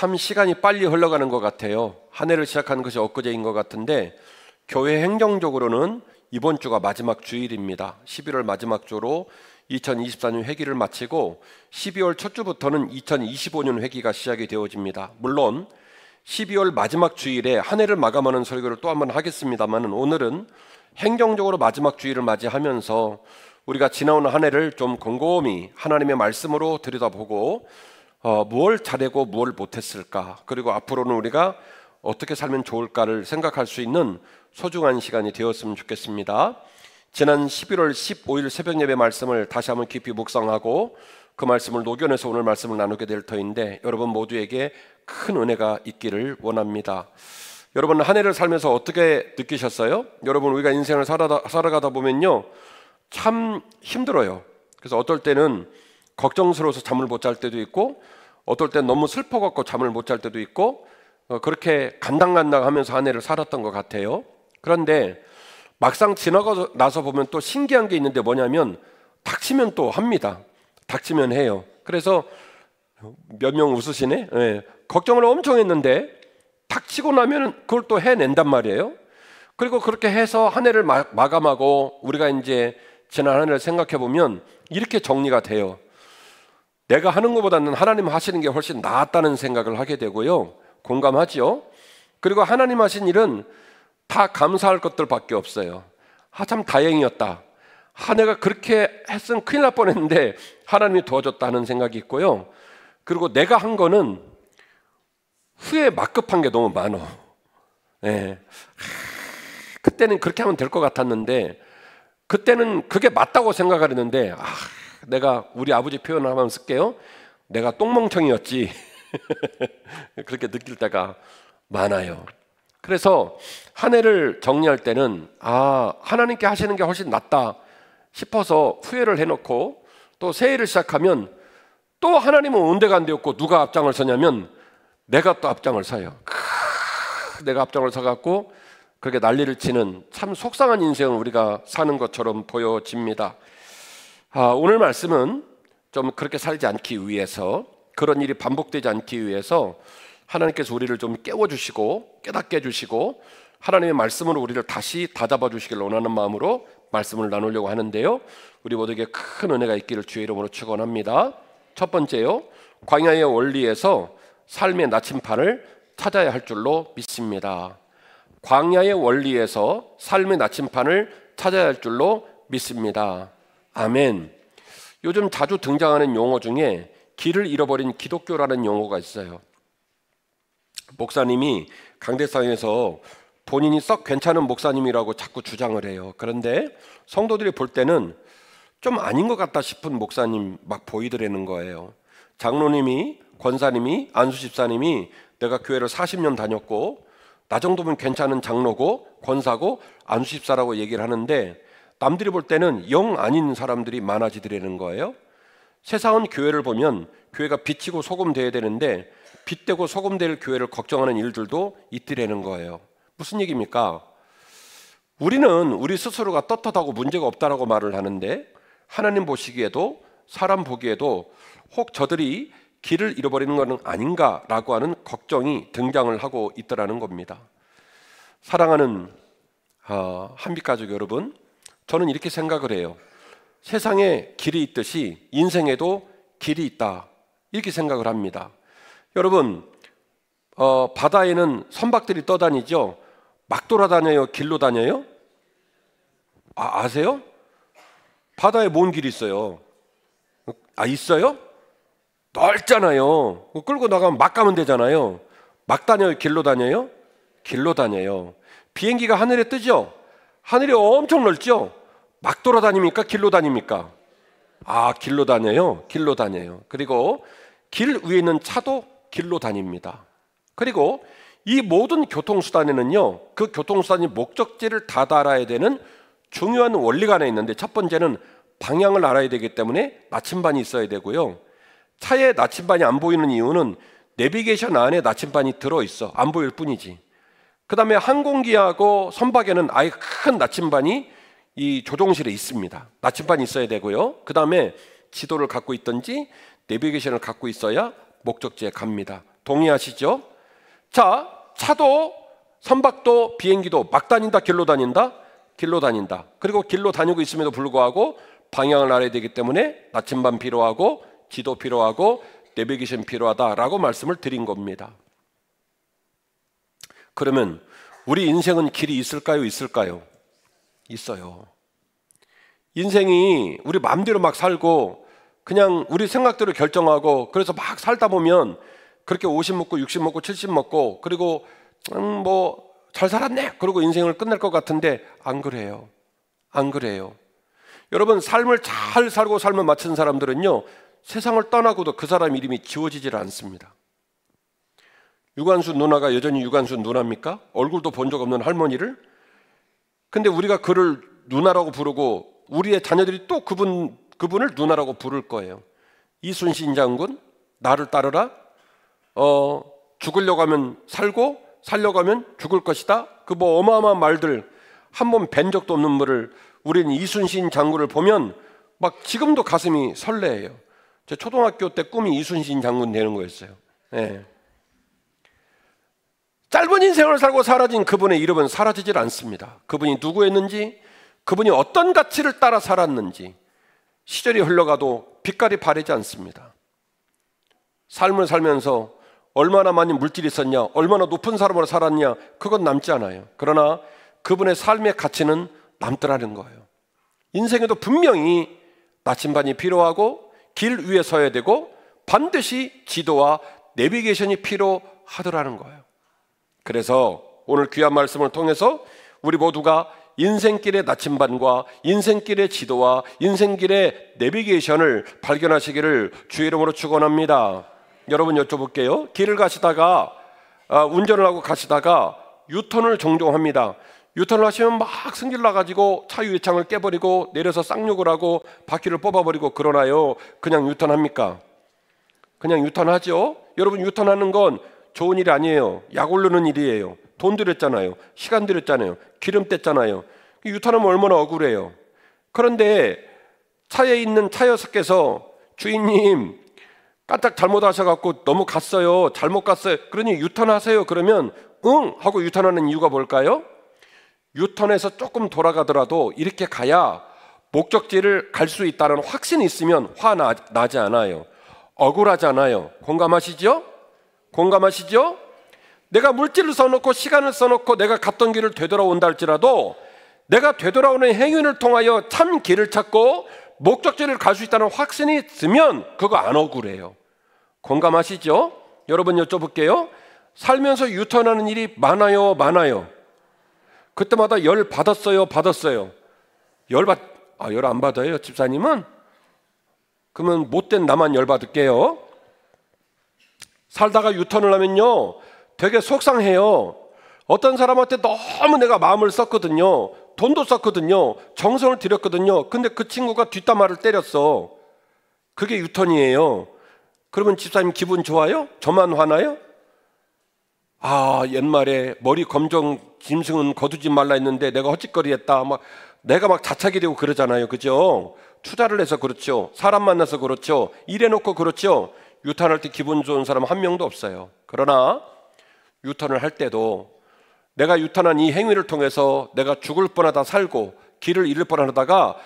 참 시간이 빨리 흘러가는 것 같아요. 한 해를 시작하는 것이 엊그제인 것 같은데 교회 행정적으로는 이번 주가 마지막 주일입니다. 11월 마지막 주로 2024년 회기를 마치고 12월 첫 주부터는 2025년 회기가 시작이 되어집니다. 물론 12월 마지막 주일에 한 해를 마감하는 설교를 또 한번 하겠습니다만 오늘은 행정적으로 마지막 주일을 맞이하면서 우리가 지나온 한 해를 좀 곰곰이 하나님의 말씀으로 들여다보고 무엇을 잘하고 무엇을 못했을까, 그리고 앞으로는 우리가 어떻게 살면 좋을까를 생각할 수 있는 소중한 시간이 되었으면 좋겠습니다. 지난 11월 15일 새벽 예배 말씀을 다시 한번 깊이 묵상하고 그 말씀을 녹여내서 오늘 말씀을 나누게 될 터인데 여러분 모두에게 큰 은혜가 있기를 원합니다. 여러분 한 해를 살면서 어떻게 느끼셨어요? 여러분 우리가 인생을 살아가다 보면요 참 힘들어요. 그래서 어떨 때는 걱정스러워서 잠을 못 잘 때도 있고 어떨 때는 너무 슬퍼갖고 잠을 못 잘 때도 있고 그렇게 간당간당하면서 한 해를 살았던 것 같아요. 그런데 막상 지나고 나서 보면 또 신기한 게 있는데 뭐냐면 닥치면 또 합니다. 닥치면 해요. 그래서 몇 명 웃으시네. 네. 걱정을 엄청 했는데 닥치고 나면 그걸 또 해낸단 말이에요. 그리고 그렇게 해서 한 해를 마감하고 우리가 이제 지난 한 해를 생각해 보면 이렇게 정리가 돼요. 내가 하는 것보다는 하나님 하시는 게 훨씬 낫다는 생각을 하게 되고요. 공감하죠? 그리고 하나님 하신 일은 다 감사할 것들밖에 없어요. 참 다행이었다. 한 해가 그렇게 했으면 큰일 날 뻔했는데 하나님이 도와줬다는 생각이 있고요. 그리고 내가 한 거는 후에 막급한 게 너무 많아. 네. 그때는 그렇게 하면 될 것 같았는데 그때는 그게 맞다고 생각을 했는데 내가 우리 아버지 표현을 한번 쓸게요. 내가 똥멍청이였지. 그렇게 느낄 때가 많아요. 그래서 한 해를 정리할 때는 하나님께 하시는 게 훨씬 낫다 싶어서 후회를 해놓고 또 새해를 시작하면 또 하나님은 온데간데 없고 누가 앞장을 서냐면 내가 또 앞장을 서요. 내가 앞장을 서갖고 그렇게 난리를 치는 참 속상한 인생을 우리가 사는 것처럼 보여집니다. 오늘 말씀은 좀 그렇게 살지 않기 위해서, 그런 일이 반복되지 않기 위해서 하나님께서 우리를 좀 깨워주시고 깨닫게 해주시고 하나님의 말씀으로 우리를 다시 다잡아 주시길 원하는 마음으로 말씀을 나누려고 하는데요, 우리 모두에게 큰 은혜가 있기를 주의 이름으로 축원합니다. 첫 번째요, 광야의 원리에서 삶의 나침판을 찾아야 할 줄로 믿습니다. 광야의 원리에서 삶의 나침판을 찾아야 할 줄로 믿습니다. 아멘. 요즘 자주 등장하는 용어 중에 길을 잃어버린 기독교라는 용어가 있어요. 목사님이 강대상에서 본인이 썩 괜찮은 목사님이라고 자꾸 주장을 해요. 그런데 성도들이 볼 때는 좀 아닌 것 같다 싶은 목사님 막 보이더라는 거예요. 장로님이, 권사님이, 안수집사님이 내가 교회를 40년 다녔고 나 정도면 괜찮은 장로고 권사고 안수집사라고 얘기를 하는데 남들이 볼 때는 영 아닌 사람들이 많아지더라는 거예요. 세상은 교회를 보면 교회가 빛이고 소금 돼야 되는데 빛되고 소금 될 교회를 걱정하는 일들도 있더라는 거예요. 무슨 얘기입니까? 우리는 우리 스스로가 떳떳하고 문제가 없다라고 말을 하는데 하나님 보시기에도 사람 보기에도 혹 저들이 길을 잃어버리는 것은 아닌가라고 하는 걱정이 등장을 하고 있더라는 겁니다. 사랑하는 한빛가족 여러분, 저는 이렇게 생각을 해요. 세상에 길이 있듯이 인생에도 길이 있다, 이렇게 생각을 합니다. 여러분 바다에는 선박들이 떠다니죠. 막 돌아다녀요, 길로 다녀요? 아세요? 바다에 뭔 길이 있어요? 있어요? 넓잖아요. 끌고 나가면 막 가면 되잖아요. 막 다녀요, 길로 다녀요? 길로 다녀요. 비행기가 하늘에 뜨죠? 하늘이 엄청 넓죠? 막 돌아다닙니까? 길로 다닙니까? 길로 다녀요. 길로 다녀요. 그리고 길 위에 있는 차도 길로 다닙니다. 그리고 이 모든 교통수단에는요, 그 교통수단이 목적지를 다다라야 되는 중요한 원리가 하나 있는데, 첫 번째는 방향을 알아야 되기 때문에 나침반이 있어야 되고요, 차에 나침반이 안 보이는 이유는 내비게이션 안에 나침반이 들어있어, 안 보일 뿐이지. 그 다음에 항공기하고 선박에는 아예 큰 나침반이 이 조종실에 있습니다. 나침반이 있어야 되고요, 그 다음에 지도를 갖고 있든지 내비게이션을 갖고 있어야 목적지에 갑니다. 동의하시죠? 자, 차도 선박도 비행기도 막 다닌다, 길로 다닌다? 길로 다닌다. 그리고 길로 다니고 있음에도 불구하고 방향을 알아야 되기 때문에 나침반 필요하고 지도 필요하고 내비게이션 필요하다라고 말씀을 드린 겁니다. 그러면 우리 인생은 길이 있을까요? 있을까요? 있어요. 인생이 우리 마음대로 막 살고 그냥 우리 생각대로 결정하고 그래서 막 살다 보면 그렇게 50 먹고 60 먹고 70 먹고 그리고 뭐 잘 살았네 그러고 인생을 끝낼 것 같은데 안 그래요. 안 그래요. 여러분, 삶을 잘 살고 삶을 마친 사람들은요, 세상을 떠나고도 그 사람 이름이 지워지질 않습니다. 유관순 누나가 여전히 유관순 누나입니까? 얼굴도 본 적 없는 할머니를? 근데 우리가 그를 누나라고 부르고 우리의 자녀들이 또 그분을 누나라고 부를 거예요. 이순신 장군, 나를 따르라. 죽으려고 하면 살고 살려고 하면 죽을 것이다. 그 뭐 어마어마한 말들, 한 번 뵌 적도 없는 분을 우리는 이순신 장군을 보면 막 지금도 가슴이 설레요. 제 초등학교 때 꿈이 이순신 장군 되는 거였어요. 네. 짧은 인생을 살고 사라진 그분의 이름은 사라지질 않습니다. 그분이 누구였는지, 그분이 어떤 가치를 따라 살았는지 시절이 흘러가도 빛깔이 바래지 않습니다. 삶을 살면서 얼마나 많이 물질이 있었냐, 얼마나 높은 사람으로 살았냐, 그건 남지 않아요. 그러나 그분의 삶의 가치는 남더라는 거예요. 인생에도 분명히 나침반이 필요하고 길 위에 서야 되고 반드시 지도와 내비게이션이 필요하더라는 거예요. 그래서 오늘 귀한 말씀을 통해서 우리 모두가 인생길의 나침반과 인생길의 지도와 인생길의 내비게이션을 발견하시기를 주의 이름으로 축원합니다. 여러분, 여쭤볼게요. 길을 가시다가 운전을 하고 가시다가 유턴을 종종 합니다. 유턴을 하시면 막 승질 나가지고 차 유리창을 깨버리고 내려서 쌍욕을 하고 바퀴를 뽑아버리고 그러나요? 그냥 유턴합니까? 그냥 유턴하죠. 여러분, 유턴하는 건 좋은 일이 아니에요. 약 오르는 일이에요. 돈 들였잖아요. 시간 들였잖아요. 기름 뗐잖아요. 유턴하면 얼마나 억울해요. 그런데 차에 있는 차여석께서 주인님 깜짝 잘못하셔갖고 너무 갔어요. 잘못 갔어요. 그러니 유턴하세요. 그러면 응 하고 유턴하는 이유가 뭘까요? 유턴해서 조금 돌아가더라도 이렇게 가야 목적지를 갈 수 있다는 확신이 있으면 화 나지 않아요. 억울하지 않아요. 공감하시죠? 공감하시죠? 내가 물질을 써놓고 시간을 써놓고 내가 갔던 길을 되돌아온다 할지라도 내가 되돌아오는 행위를 통하여 참 길을 찾고 목적지를 갈 수 있다는 확신이 있으면 그거 안 억울해요. 공감하시죠? 여러분, 여쭤볼게요. 살면서 유턴하는 일이 많아요, 많아요? 그때마다 열 받았어요, 받았어요? 열 안 받아요, 집사님은? 그러면 못된 나만 열 받을게요. 살다가 유턴을 하면요 되게 속상해요. 어떤 사람한테 너무 내가 마음을 썼거든요. 돈도 썼거든요. 정성을 들였거든요. 근데 그 친구가 뒷담화를 때렸어. 그게 유턴이에요. 그러면 집사님 기분 좋아요? 저만 화나요? 옛말에 머리 검정 짐승은 거두지 말라 했는데 내가 헛짓거리 했다. 내가 막 자책이 되고 그러잖아요. 그죠? 투자를 해서 그렇죠. 사람 만나서 그렇죠. 일해놓고 그렇죠. 유턴할 때 기분 좋은 사람 한 명도 없어요. 그러나 유턴을 할 때도 내가 유턴한 이 행위를 통해서 내가 죽을 뻔하다 살고 길을 잃을 뻔하다가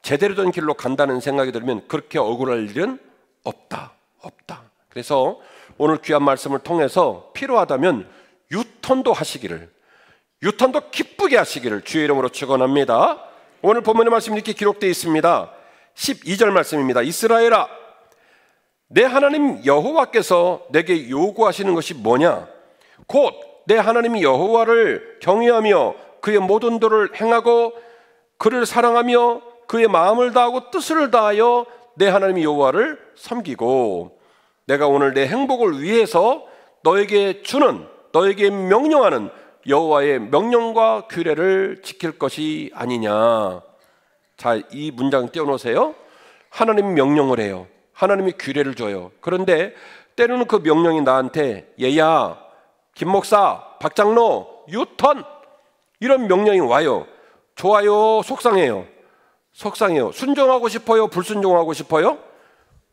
제대로 된 길로 간다는 생각이 들면 그렇게 억울할 일은 없다. 그래서 오늘 귀한 말씀을 통해서 필요하다면 유턴도 하시기를, 유턴도 기쁘게 하시기를 주의 이름으로 축원합니다. 오늘 본문의 말씀이 이렇게 기록되어 있습니다. 12절 말씀입니다. 이스라엘아, 내 하나님 여호와께서 내게 요구하시는 것이 뭐냐? 곧 내 하나님 여호와를 경외하며 그의 모든 도를 행하고 그를 사랑하며 그의 마음을 다하고 뜻을 다하여 내 하나님 여호와를 섬기고, 내가 오늘 내 행복을 위해서 너에게 주는, 너에게 명령하는 여호와의 명령과 규례를 지킬 것이 아니냐. 자, 이 문장 띄워놓으세요. 하나님이 명령을 해요. 하나님이 규례를 줘요. 그런데 때로는 그 명령이 나한테 얘야, 김 목사, 박 장로, 유턴, 이런 명령이 와요. 좋아요, 속상해요? 속상해요. 순종하고 싶어요, 불순종하고 싶어요?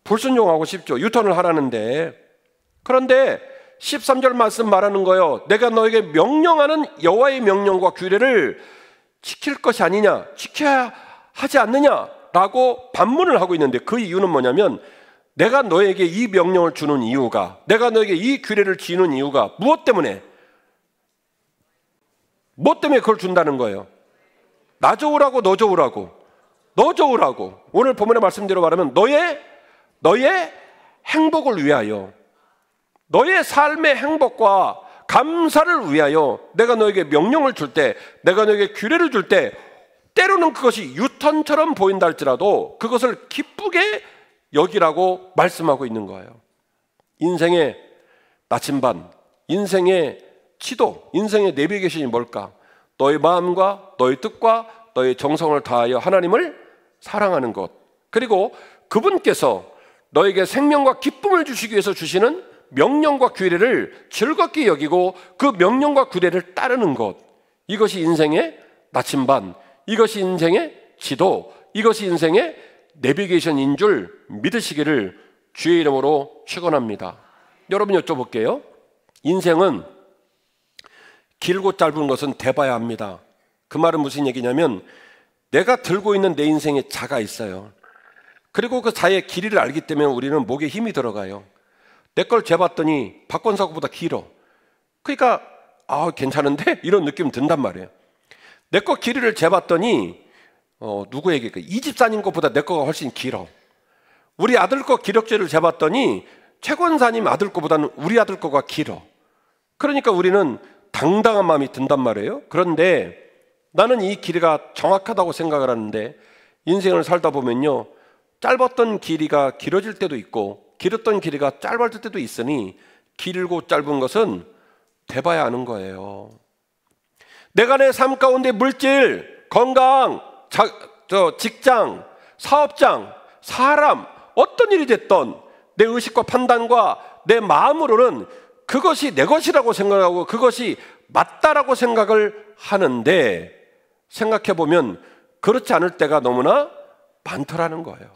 불순종하고 싶죠. 유턴을 하라는데. 그런데 13절 말씀 말하는 거예요. 내가 너에게 명령하는 여호와의 명령과 규례를 지킬 것이 아니냐, 지켜야 하지 않느냐라고 반문을 하고 있는데, 그 이유는 뭐냐면 내가 너에게 이 명령을 주는 이유가, 내가 너에게 이 규례를 지는 이유가 무엇 때문에? 무엇 때문에 그걸 준다는 거예요? 나 좋으라고, 너 좋으라고, 너 좋으라고. 오늘 본문의 말씀대로 말하면 너의 행복을 위하여, 너의 삶의 행복과 감사를 위하여 내가 너에게 명령을 줄 때, 내가 너에게 규례를 줄 때, 때로는 그것이 유턴처럼 보인다 할지라도 그것을 기쁘게 여기라고 말씀하고 있는 거예요. 인생의 나침반, 인생의 지도, 인생의 내비게이션이 뭘까? 너의 마음과 너의 뜻과 너의 정성을 다하여 하나님을 사랑하는 것, 그리고 그분께서 너에게 생명과 기쁨을 주시기 위해서 주시는 명령과 규례를 즐겁게 여기고 그 명령과 규례를 따르는 것, 이것이 인생의 나침반, 이것이 인생의 지도, 이것이 인생의 내비게이션인 줄 믿으시기를 주의 이름으로 축원합니다. 여러분 여쭤볼게요. 인생은 길고 짧은 것은 대봐야 합니다. 그 말은 무슨 얘기냐면 내가 들고 있는 내 인생에 자가 있어요. 그리고 그 자의 길이를 알기 때문에 우리는 목에 힘이 들어가요. 내 걸 재봤더니 박권사고보다 길어. 그러니까 괜찮은데? 이런 느낌 든단 말이에요. 내 거 길이를 재봤더니 누구에게? 이 집사님 것보다 내 거가 훨씬 길어. 우리 아들 거 기록지를 재봤더니 최 권사님 아들 거보다는 우리 아들 거가 길어. 그러니까 우리는 당당한 마음이 든단 말이에요. 그런데 나는 이 길이가 정확하다고 생각을 하는데 인생을 살다 보면요, 짧았던 길이가 길어질 때도 있고 길었던 길이가 짧아질 때도 있으니 길고 짧은 것은 대봐야 하는 거예요. 내가 내 삶 가운데 물질, 건강, 직장, 사업장, 사람, 어떤 일이 됐던 내 의식과 판단과 내 마음으로는 그것이 내 것이라고 생각하고 그것이 맞다라고 생각을 하는데, 생각해보면 그렇지 않을 때가 너무나 많더라는 거예요.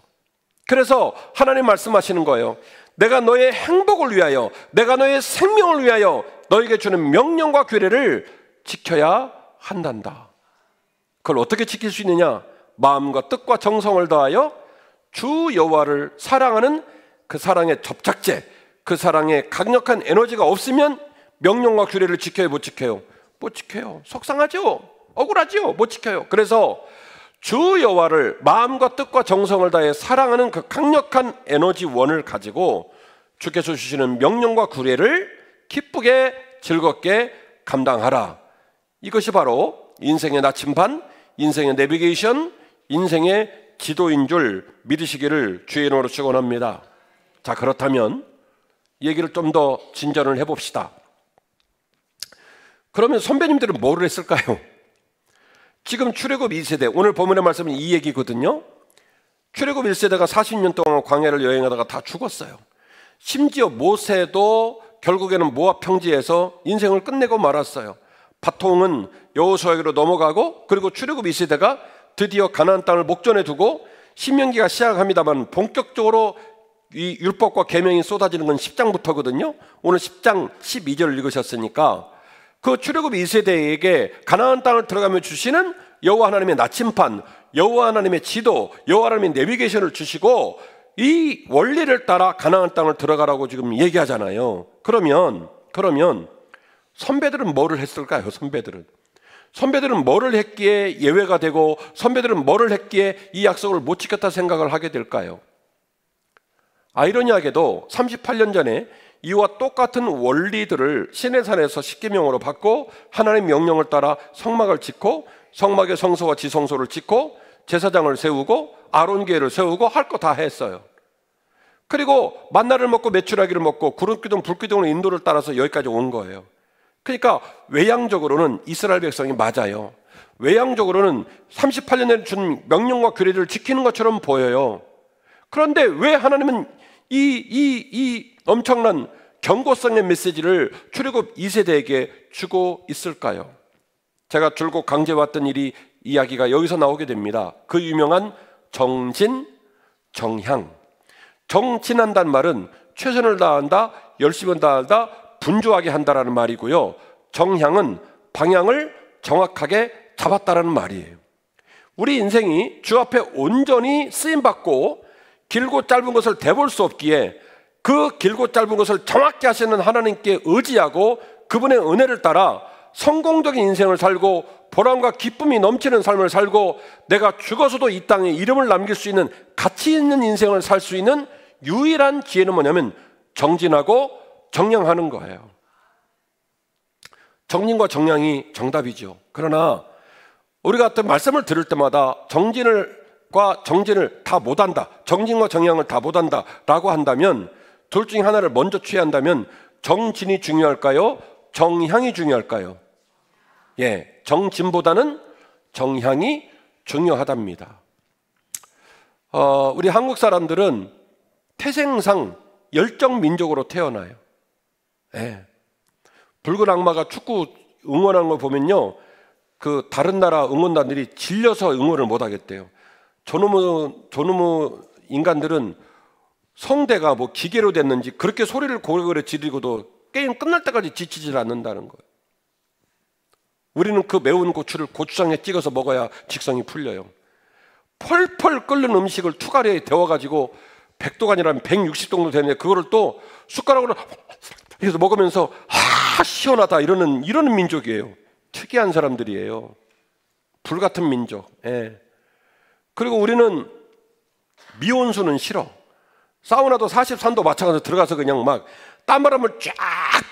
그래서 하나님 말씀하시는 거예요. 내가 너의 행복을 위하여, 내가 너의 생명을 위하여 너에게 주는 명령과 규례를 지켜야 한단다. 그걸 어떻게 지킬 수 있느냐? 마음과 뜻과 정성을 다하여 주 여호와를 사랑하는 그 사랑의 접착제, 그 사랑의 강력한 에너지가 없으면 명령과 규례를 지켜요, 못 지켜요? 못 지켜요. 속상하죠? 억울하죠? 못 지켜요. 그래서 주 여호와를 마음과 뜻과 정성을 다해 사랑하는 그 강력한 에너지원을 가지고 주께서 주시는 명령과 규례를 기쁘게 즐겁게 감당하라. 이것이 바로 인생의 나침반, 인생의 내비게이션, 인생의 지도인 줄 믿으시기를 주의 이름으로 축원합니다. 자, 그렇다면 얘기를 좀 더 진전을 해봅시다. 그러면 선배님들은 뭐를 했을까요? 지금 출애굽 2세대, 오늘 본문의 말씀은 이 얘기거든요. 출애굽 1세대가 40년 동안 광야를 여행하다가 다 죽었어요. 심지어 모세도 결국에는 모압 평지에서 인생을 끝내고 말았어요. 바통은 여호수아에게로 넘어가고, 그리고 출애굽 2세대가 드디어 가나안 땅을 목전에 두고 신명기가 시작합니다만 본격적으로 이 율법과 계명이 쏟아지는 건 10장부터거든요. 오늘 10장 12절을 읽으셨으니까 그 출애굽 2세대에게 가나안 땅을 들어가며 주시는 여호와 하나님의 나침반, 여호와 하나님의 지도, 여호와 하나님의 내비게이션을 주시고 이 원리를 따라 가나안 땅을 들어가라고 지금 얘기하잖아요. 그러면 선배들은 뭐를 했을까요? 선배들은 뭐를 했기에 예외가 되고, 선배들은 뭐를 했기에 이 약속을 못 지켰다 생각을 하게 될까요? 아이러니하게도 38년 전에 이와 똑같은 원리들을 시내산에서 십계명으로 받고 하나님의 명령을 따라 성막을 짓고 성막의 성소와 지성소를 짓고 제사장을 세우고 아론교회를 세우고 할 거 다 했어요. 그리고 만나를 먹고 메추라기를 먹고 구름기둥 불기둥으로 인도를 따라서 여기까지 온 거예요. 그러니까 외향적으로는 이스라엘 백성이 맞아요. 외향적으로는 38년 전에 준 명령과 규례를 지키는 것처럼 보여요. 그런데 왜 하나님은 이 엄청난 경고성의 메시지를 출애굽 2세대에게 주고 있을까요? 제가 줄곧 강조해왔던 이야기가 여기서 나오게 됩니다. 그 유명한 정진, 정향. 정진한다는 말은 최선을 다한다, 열심을 다한다, 분주하게 한다라는 말이고요. 정향은 방향을 정확하게 잡았다라는 말이에요. 우리 인생이 주 앞에 온전히 쓰임받고 길고 짧은 것을 대볼 수 없기에 그 길고 짧은 것을 정확히 하시는 하나님께 의지하고 그분의 은혜를 따라 성공적인 인생을 살고 보람과 기쁨이 넘치는 삶을 살고 내가 죽어서도 이 땅에 이름을 남길 수 있는 가치 있는 인생을 살 수 있는 유일한 기회는 뭐냐면 정진하고 정량하는 거예요. 정진과 정량이 정답이죠. 그러나 우리가 어떤 말씀을 들을 때마다 정진을 다 못한다, 정진과 정량을 다 못한다 라고 한다면 둘 중에 하나를 먼저 취한다면 정진이 중요할까요? 정향이 중요할까요? 예, 정진보다는 정향이 중요하답니다. 우리 한국 사람들은 태생상 열정 민족으로 태어나요. 예. 붉은 악마가 축구 응원하는 걸 보면요, 그 다른 나라 응원단들이 질려서 응원을 못 하겠대요. 저놈의 인간들은 성대가 뭐 기계로 됐는지 그렇게 소리를 고래고래 지르고도 게임 끝날 때까지 지치질 않는다는 거예요. 우리는 그 매운 고추를 고추장에 찍어서 먹어야 직성이 풀려요. 펄펄 끓는 음식을 투가리에 데워가지고 100도가 아니라 160도 정도 되는데 그거를 또 숟가락으로 해서 먹으면서 시원하다 이러는 민족이에요. 특이한 사람들이에요. 불같은 민족. 예. 그리고 우리는 미온수는 싫어. 사우나도 43도 마찬가지로 들어가서 그냥 막 땀바람을 쫙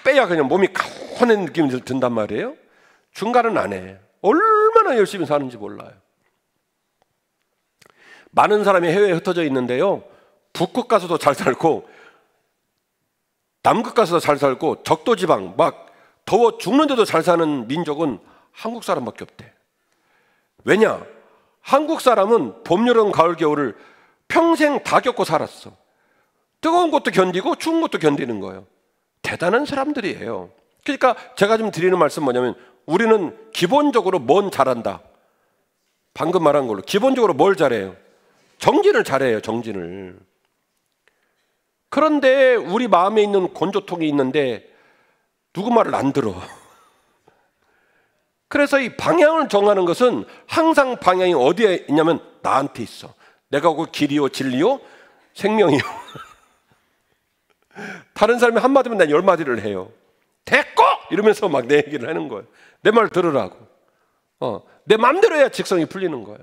빼야 그냥 몸이 가온한 느낌이 든단 말이에요. 중간은 안 해. 얼마나 열심히 사는지 몰라요. 많은 사람이 해외에 흩어져 있는데요, 북극 가서도 잘 살고 남극 가서도 잘 살고 적도지방 막 더워 죽는데도 잘 사는 민족은 한국 사람밖에 없대. 왜냐? 한국 사람은 봄, 여름, 가을, 겨울을 평생 다 겪고 살았어. 뜨거운 것도 견디고 추운 것도 견디는 거예요. 대단한 사람들이에요. 그러니까 제가 좀 드리는 말씀 뭐냐면 우리는 기본적으로 뭔 잘한다. 방금 말한 걸로 기본적으로 뭘 잘해요? 정진을 잘해요. 정진을. 그런데 우리 마음에 있는 건조통이 있는데 누구 말을 안 들어. 그래서 이 방향을 정하는 것은 항상 방향이 어디에 있냐면 나한테 있어. 내가 그 길이요 진리요 생명이요. 다른 사람이 한마디면 난 10마디를 해요. 됐고! 이러면서 막 내 얘기를 하는 거예요. 내 말 들으라고. 내 마음대로 해야 직성이 풀리는 거예요.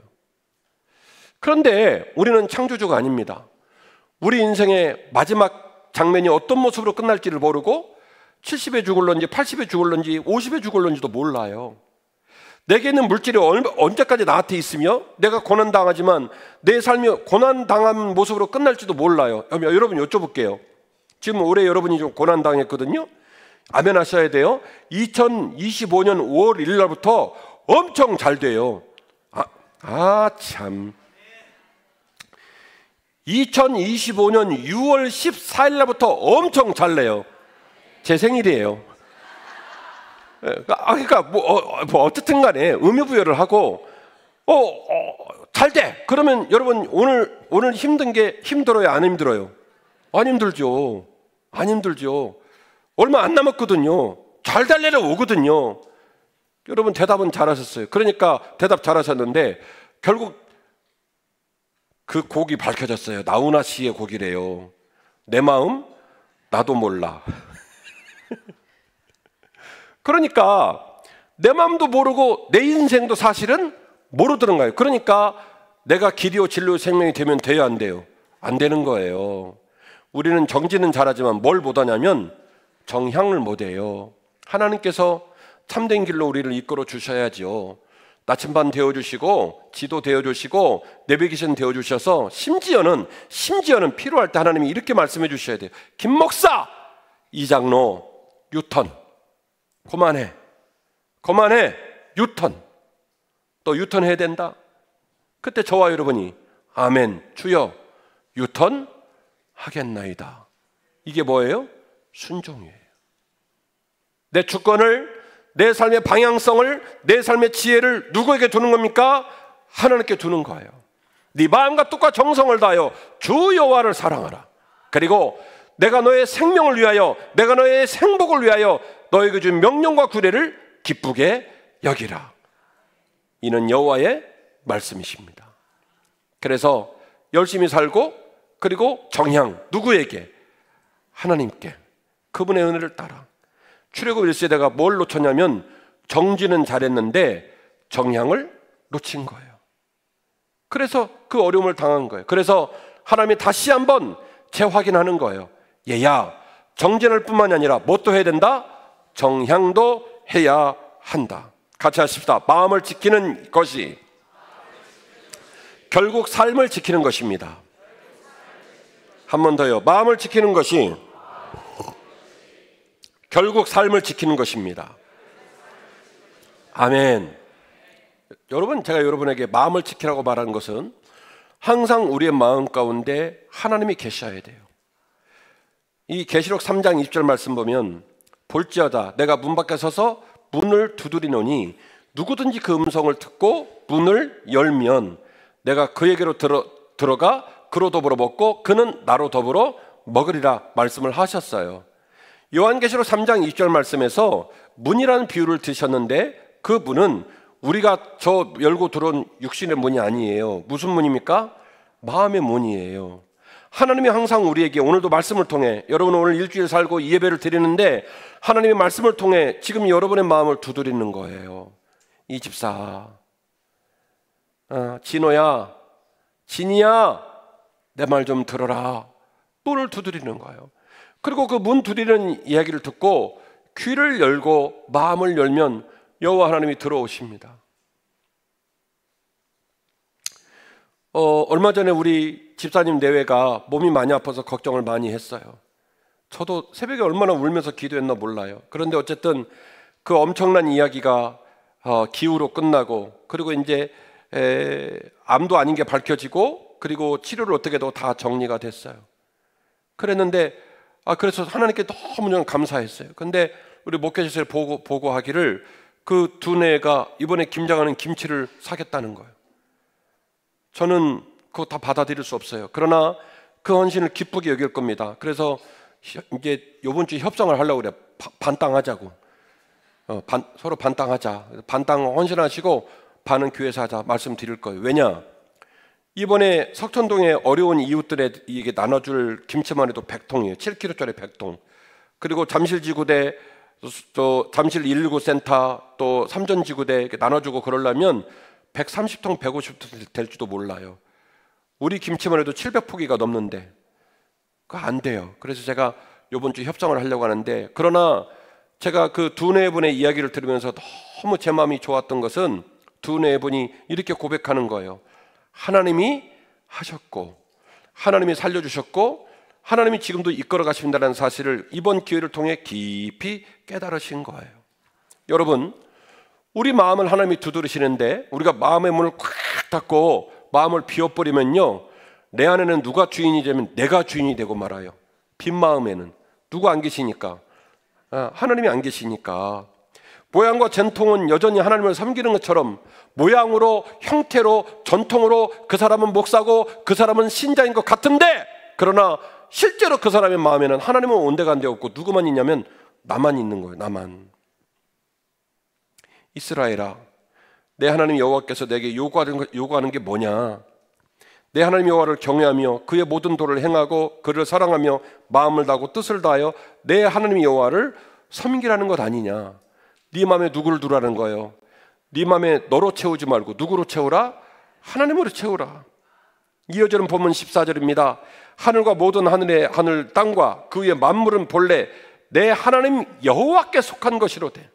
그런데 우리는 창조주가 아닙니다. 우리 인생의 마지막 장면이 어떤 모습으로 끝날지를 모르고 70에 죽을런지 80에 죽을런지 50에 죽을런지도 몰라요. 내게 있는 물질이 언제까지 나한테 있으며 내가 고난당하지만 내 삶이 고난당한 모습으로 끝날지도 몰라요. 여러분 여쭤볼게요. 지금 올해 여러분이 좀 고난당했거든요. 아멘 하셔야 돼요. 2025년 5월 1일 날부터 엄청 잘 돼요. 참. 2025년 6월 14일 날부터 엄청 잘 내요. 제 생일이에요. 그러니까 뭐 어쨌든 간에 의미 부여를 하고 잘 돼. 그러면 여러분 오늘 힘든 게 힘들어요? 안 힘들어요? 안 힘들죠. 안 힘들죠. 얼마 안 남았거든요. 잘 될 날이 오거든요. 여러분 대답은 잘하셨어요. 그러니까 대답 잘하셨는데 결국 그 곡이 밝혀졌어요. 나훈아 씨의 곡이래요. 내 마음 나도 몰라. 그러니까 내 마음도 모르고 내 인생도 사실은 모르더는 거예요. 그러니까 내가 길이요 진리요 생명이 되면 돼요, 안 돼요? 안 되는 거예요. 우리는 정진은 잘하지만 뭘 못하냐면 정향을 못해요. 하나님께서 참된 길로 우리를 이끌어 주셔야죠. 나침반 되어주시고 지도 되어주시고 내비게이션 되어주셔서 심지어는 필요할 때 하나님이 이렇게 말씀해 주셔야 돼요. 김 목사, 이장로, 유턴 그만해 유턴. 또 유턴 해야 된다. 그때 저와 여러분이 아멘 주여 유턴 하겠나이다. 이게 뭐예요? 순종이에요. 내 주권을, 내 삶의 방향성을, 내 삶의 지혜를 누구에게 두는 겁니까? 하나님께 두는 거예요. 네 마음과 뜻과 정성을 다하여 주 여호와를 사랑하라. 그리고 내가 너의 생명을 위하여, 내가 너의 생복을 위하여 너에게 준 명령과 규례를 기쁘게 여기라. 이는 여호와의 말씀이십니다. 그래서 열심히 살고, 그리고 정향, 누구에게? 하나님께, 그분의 은혜를 따라. 출애굽 1세대가 뭘 놓쳤냐면 정지는 잘했는데 정향을 놓친 거예요. 그래서 그 어려움을 당한 거예요. 그래서 하나님이 다시 한번 재확인하는 거예요. 얘야, 정진할 뿐만이 아니라 뭣도 해야 된다? 정향도 해야 한다. 같이 하십시다. 마음을 지키는 것이 결국 삶을 지키는 것입니다. 한 번 더요. 마음을 지키는 것이 결국 삶을 지키는 것입니다. 아멘. 여러분, 제가 여러분에게 마음을 지키라고 말하는 것은 항상 우리의 마음 가운데 하나님이 계셔야 돼요. 이 계시록 3장 20절 말씀 보면 볼지어다 내가 문 밖에 서서 문을 두드리노니 누구든지 그 음성을 듣고 문을 열면 내가 그에게로 들어가 그로 더불어 먹고 그는 나로 더불어 먹으리라 말씀을 하셨어요. 요한계시록 3장 20절 말씀에서 문이라는 비유를 드셨는데 그 문은 우리가 저 열고 들어온 육신의 문이 아니에요. 무슨 문입니까? 마음의 문이에요. 하나님이 항상 우리에게 오늘도 말씀을 통해, 여러분 오늘 일주일 살고 이 예배를 드리는데 하나님의 말씀을 통해 지금 여러분의 마음을 두드리는 거예요. 이 집사, 진호야, 진이야, 내 말 좀 들어라. 문을 두드리는 거예요. 그리고 그 문 두드리는 이야기를 듣고 귀를 열고 마음을 열면 여호와 하나님이 들어오십니다. 얼마 전에 우리 집사님 내외가 몸이 많이 아파서 걱정을 많이 했어요. 저도 새벽에 얼마나 울면서 기도했나 몰라요. 그런데 어쨌든 그 엄청난 이야기가 기후로 끝나고, 그리고 이제 암도 아닌 게 밝혀지고, 그리고 치료를 어떻게 해도 다 정리가 됐어요. 그랬는데 그래서 하나님께 너무 감사했어요. 근데 우리 목회자실 보고하기를 그 두뇌가 이번에 김장하는 김치를 사겠다는 거예요. 저는 그거 다 받아들일 수 없어요. 그러나 그 헌신을 기쁘게 여길 겁니다. 그래서 이제 이번 주에 협상을 하려고 그래요. 반땅하자고. 서로 반땅하자. 반땅 헌신하시고 반은 교회에서 하자 말씀드릴 거예요. 왜냐? 이번에 석천동의 어려운 이웃들에게 나눠줄 김치만 해도 100통이에요. 7kg짜리 100통. 그리고 잠실지구대, 또 잠실 119센터, 또 삼전지구대 이렇게 나눠주고 그러려면 130통, 150통 될지도 몰라요. 우리 김치만 해도 700포기가 넘는데 그거 안 돼요. 그래서 제가 이번 주 협상을 하려고 하는데, 그러나 제가 그 두뇌분의 이야기를 들으면서 너무 제 마음이 좋았던 것은 두뇌분이 이렇게 고백하는 거예요. 하나님이 하셨고 하나님이 살려주셨고 하나님이 지금도 이끌어 가신다는 사실을 이번 기회를 통해 깊이 깨달으신 거예요. 여러분, 우리 마음을 하나님이 두드리시는데 우리가 마음의 문을 꽉 닫고 마음을 비워버리면요, 내 안에는 누가 주인이 되면 내가 주인이 되고 말아요. 빈 마음에는 누가 안 계시니까, 하나님이 안 계시니까. 모양과 전통은 여전히 하나님을 섬기는 것처럼 모양으로, 형태로, 전통으로 그 사람은 목사고 그 사람은 신자인 것 같은데, 그러나 실제로 그 사람의 마음에는 하나님은 온데간데 없고 누구만 있냐면 나만 있는 거예요. 나만. 이스라엘아, 내 하나님 여호와께서 내게 요구하는 게 뭐냐? 내 하나님 여호와를 경외하며 그의 모든 도를 행하고 그를 사랑하며 마음을 다하고 뜻을 다하여 내 하나님 여호와를 섬기라는 것 아니냐? 네 마음에 누구를 두라는 거예요? 네 마음에 너로 채우지 말고 누구로 채우라? 하나님으로 채우라. 이어지는 본문 14절입니다. 하늘과 모든 하늘 땅과 그 위에 만물은 본래 내 하나님 여호와께 속한 것이로되,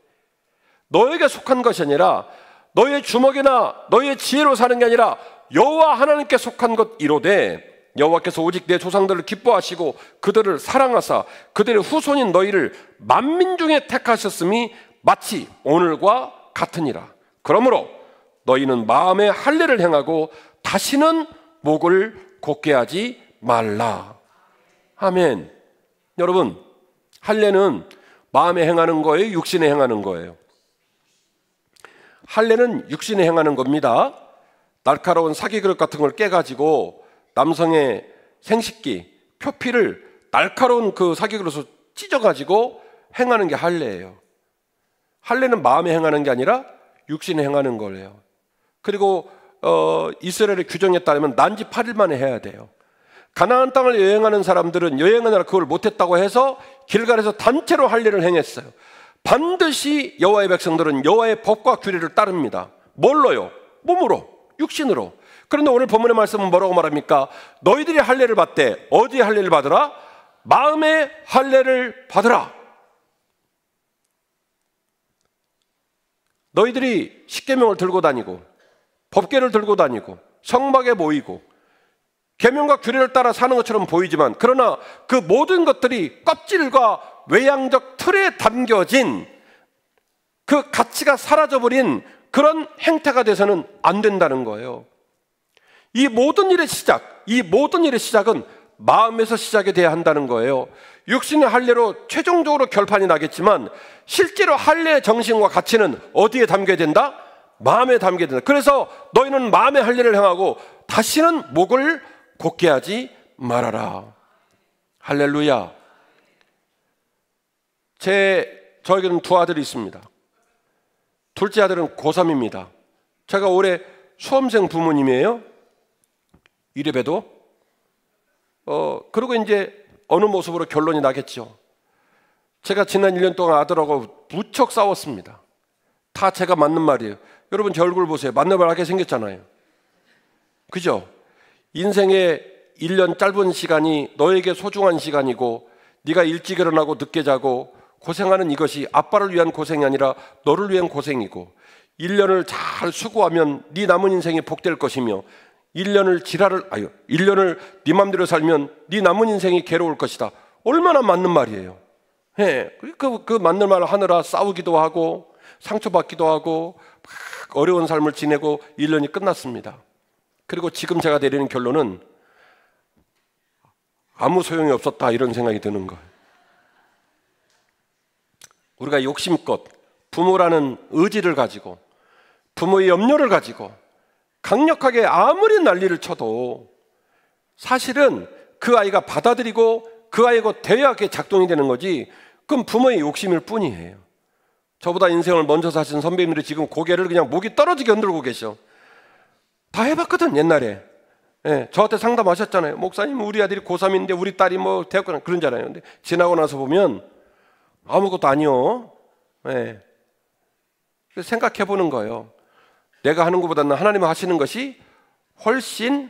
너에게 속한 것이 아니라 너의 주먹이나 너의 지혜로 사는 게 아니라 여호와 하나님께 속한 것이로되, 여호와께서 오직 내 조상들을 기뻐하시고 그들을 사랑하사 그들의 후손인 너희를 만민 중에 택하셨음이 마치 오늘과 같으니라. 그러므로 너희는 마음에 할례를 행하고 다시는 목을 곧게 하지 말라. 아멘. 여러분, 할례는 마음에 행하는 거예요? 육신에 행하는 거예요? 할례는 육신에 행하는 겁니다. 날카로운 사기 그릇 같은 걸 깨가지고 남성의 생식기, 표피를 날카로운 그 사기로서 찢어가지고 행하는 게 할례예요. 할례는 마음에 행하는 게 아니라 육신에 행하는 거예요. 그리고 이스라엘의 규정에 따르면 난지 8일 만에 해야 돼요. 가나안 땅을 여행하는 사람들은 여행하느라 그걸 못했다고 해서 길갈에서 단체로 할례를 행했어요. 반드시 여호와의 백성들은 여호와의 법과 규례를 따릅니다. 뭘로요? 몸으로, 육신으로. 그런데 오늘 본문의 말씀은 뭐라고 말합니까? 너희들이 할례를 받되 어디에 할례를 받으라? 마음의 할례를 받으라. 너희들이 십계명을 들고 다니고 법궤를 들고 다니고 성막에 모이고 계명과 규례를 따라 사는 것처럼 보이지만, 그러나 그 모든 것들이 껍질과 외양적 틀에 담겨진 그 가치가 사라져버린 그런 행태가 돼서는 안 된다는 거예요. 이 모든 일의 시작은 마음에서 시작이 돼야 한다는 거예요. 육신의 할례로 최종적으로 결판이 나겠지만 실제로 할례의 정신과 가치는 어디에 담겨야 된다? 마음에 담겨야 된다. 그래서 너희는 마음의 할례를 행하고 다시는 목을 곧게 하지 말아라. 할렐루야. 저에게는 두 아들이 있습니다. 둘째 아들은 고3입니다. 제가 올해 수험생 부모님이에요. 이래봬도 그리고 이제 어느 모습으로 결론이 나겠죠. 제가 지난 1년 동안 아들하고 무척 싸웠습니다. 다 제가 맞는 말이에요. 여러분 제 얼굴 보세요. 맞는 말 하게 생겼잖아요. 그죠? 인생의 1년 짧은 시간이 너에게 소중한 시간이고, 네가 일찍 일어나고 늦게 자고 고생하는 이것이 아빠를 위한 고생이 아니라 너를 위한 고생이고, 1년을 잘 수고하면 네 남은 인생이 복될 것이며, 1년을 네 맘대로 살면 네 남은 인생이 괴로울 것이다. 얼마나 맞는 말이에요. 예, 그 맞는 말을 하느라 싸우기도 하고 상처받기도 하고 막 어려운 삶을 지내고 1년이 끝났습니다. 그리고 지금 제가 내리는 결론은 아무 소용이 없었다, 이런 생각이 드는 거예요. 우리가 욕심껏 부모라는 의지를 가지고 부모의 염려를 가지고 강력하게 아무리 난리를 쳐도 사실은 그 아이가 받아들이고 그 아이가 돼야 그게 작동이 되는 거지, 그건 부모의 욕심일 뿐이에요. 저보다 인생을 먼저 사신 선배님들이 지금 고개를 그냥 목이 떨어지게 흔들고 계셔. 다 해봤거든 옛날에. 예, 저한테 상담하셨잖아요. 목사님, 우리 아들이 고3인데 우리 딸이 뭐 대학 가나 그런잖아요. 근데 지나고 나서 보면 아무것도 아니요. 예. 생각해 보는 거예요. 내가 하는 것보다는 하나님이 하시는 것이 훨씬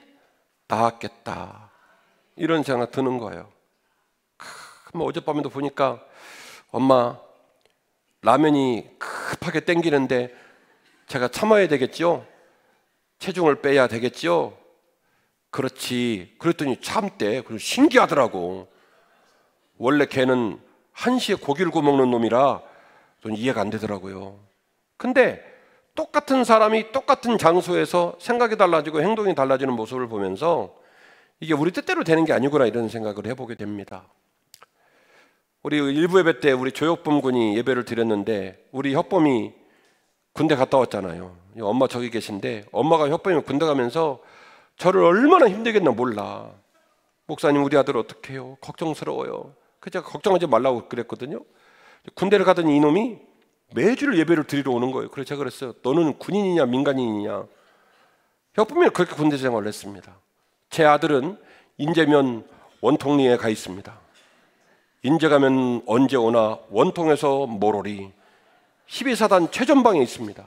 나았겠다, 이런 생각 드는 거예요. 어젯밤에도 보니까 엄마 라면이 급하게 땡기는데 제가 참아야 되겠죠? 체중을 빼야 되겠죠? 그렇지. 그랬더니 참대. 그리고 신기하더라고. 원래 걔는 1시에 고기를 구워 먹는 놈이라 좀 이해가 안 되더라고요. 근데 똑같은 사람이 똑같은 장소에서 생각이 달라지고 행동이 달라지는 모습을 보면서 이게 우리 뜻대로 되는 게 아니구나, 이런 생각을 해보게 됩니다. 우리 일부 예배 때 우리 조혁범 군이 예배를 드렸는데, 우리 혁범이 군대 갔다 왔잖아요. 엄마 저기 계신데, 엄마가 혁범이 군대 가면서 저를 얼마나 힘들겠나 몰라. 목사님, 우리 아들 어떡 해요? 걱정스러워요. 그래서 제가 걱정하지 말라고 그랬거든요. 군대를 가더니 이놈이 매주 예배를 드리러 오는 거예요. 그래서 제가 그랬어요. 너는 군인이냐 민간인이냐? 혁범이는 그렇게 군대 생활을 했습니다. 제 아들은 인제면 원통리에 가 있습니다. 인제 가면 언제 오나 원통에서 모로리 12사단 최전방에 있습니다.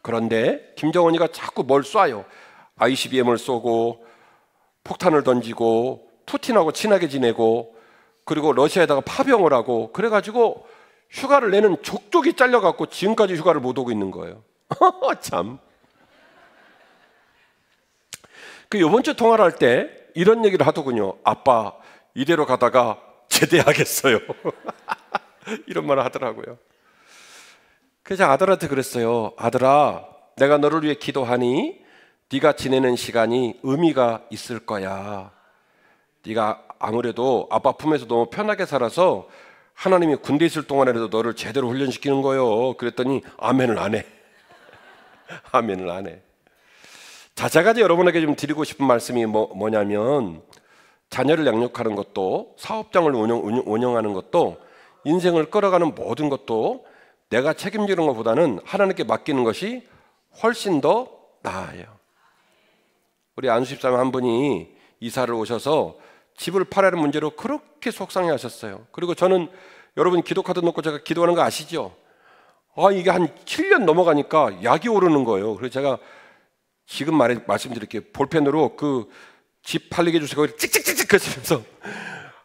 그런데 김정은이가 자꾸 뭘 쏴요. ICBM을 쏘고 폭탄을 던지고 푸틴하고 친하게 지내고, 그리고 러시아에다가 파병을 하고, 그래가지고 휴가를 내는 족족이 잘려갖고 지금까지 휴가를 못 오고 있는 거예요. 참. 그 이번 주 통화를 할 때 이런 얘기를 하더군요. 아빠, 이대로 가다가 제대하겠어요. 이런 말을 하더라고요. 그래서 아들한테 그랬어요. 아들아, 내가 너를 위해 기도하니 네가 지내는 시간이 의미가 있을 거야. 네가 아무래도 아빠 품에서 너무 편하게 살아서 하나님이 군대 있을 동안에라도 너를 제대로 훈련시키는 거예요. 그랬더니 아멘을 안 해. 아멘을 안 해. 자, 제가 여러분에게 좀 드리고 싶은 말씀이 뭐냐면, 자녀를 양육하는 것도, 사업장을 운영하는 것도, 인생을 끌어가는 모든 것도 내가 책임지는 것보다는 하나님께 맡기는 것이 훨씬 더 나아요. 우리 안수집사님 한 분이 이사를 오셔서 집을 팔아는 문제로 그렇게 속상해 하셨어요. 그리고 저는 여러분 기도 카드 놓고 제가 기도하는 거 아시죠? 이게 한 7년 넘어가니까 약이 오르는 거예요. 그래서 제가 지금 말씀드릴게요. 볼펜으로 그 집 팔리게 해주시고 찍찍찍찍 그러시면서